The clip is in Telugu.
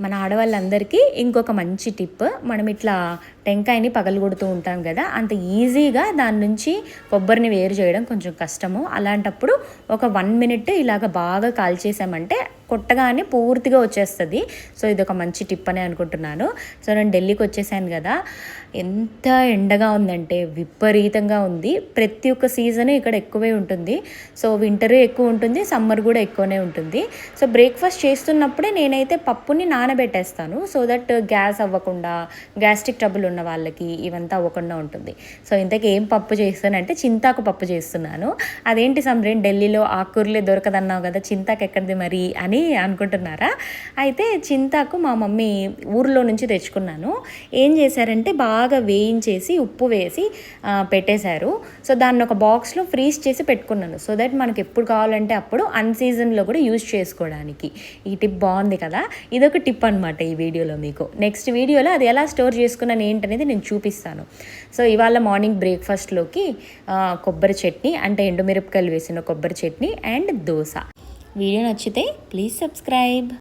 మన ఆడవాళ్ళందరికీ ఇంకొక మంచి టిప్, మనం ఇట్లా టెంకాయని పగలగొడుతూ ఉంటాం కదా, అంత ఈజీగా దాని నుంచి కొబ్బరిని వేరు చేయడం కొంచెం కష్టము. అలాంటప్పుడు ఒక 1 మినిట్ ఇలాగ బాగా కాల్చేసామంటే కొట్టగానే పూర్తిగా వచ్చేస్తుంది. సో ఇది ఒక మంచి టిప్ అని అనుకుంటున్నాను. సో నేను ఢిల్లీకి వచ్చేసాను కదా, ఎంత ఎండగా ఉందంటే విపరీతంగా ఉంది. ప్రతి ఒక్క సీజన్ ఇక్కడ ఎక్కువే ఉంటుంది. సో వింటర్ ఎక్కువ ఉంటుంది, సమ్మర్ కూడా ఎక్కువనే ఉంటుంది. సో బ్రేక్ఫాస్ట్ చేస్తున్నప్పుడే నేనైతే పప్పుని నానబెట్టేస్తాను, సో దట్ గ్యాస్ అవ్వకుండా, గ్యాస్ట్రిక్ ట్రబుల్ ఉన్న వాళ్ళకి ఇవంతా అవ్వకుండా ఉంటుంది. సో ఇంతకీ ఏం పప్పు చేస్తానంటే చింతాకు పప్పు చేస్తున్నాను. అదేంటి సమ్రేన్, ఢిల్లీలో ఆకుకూరలే దొరకదన్నావు కదా, చింతాకు ఎక్కడిది మరి అని అనుకుంటున్నారా? అయితే చింతాకు మా మమ్మీ ఊర్లో నుంచి తెచ్చుకున్నాను. ఏం చేశారంటే బాగా వేయించేసి ఉప్పు వేసి పెట్టేశారు. సో దాన్ని ఒక బాక్స్లో ఫ్రీజ్ చేసి పెట్టుకున్నాను, సో దట్ మనకి ఎప్పుడు కావాలంటే అప్పుడు అన్సీజన్లో కూడా యూజ్ చేసుకోవడానికి. ఈ టిప్ బాగుంది కదా, ఇదొక టిప్ అనమాట ఈ వీడియోలో మీకు. నెక్స్ట్ వీడియోలో అది ఎలా స్టోర్ చేసుకున్నాను ఏంటనేది నేను చూపిస్తాను. సో ఇవాళ మార్నింగ్ బ్రేక్ఫాస్ట్లోకి కొబ్బరి చట్నీ, అంటే ఎండుమిరపకాయలు వేసిన కొబ్బరి చట్నీ అండ్ దోశ. వీడియో నచ్చితే ప్లీజ్ సబ్స్క్రైబ్.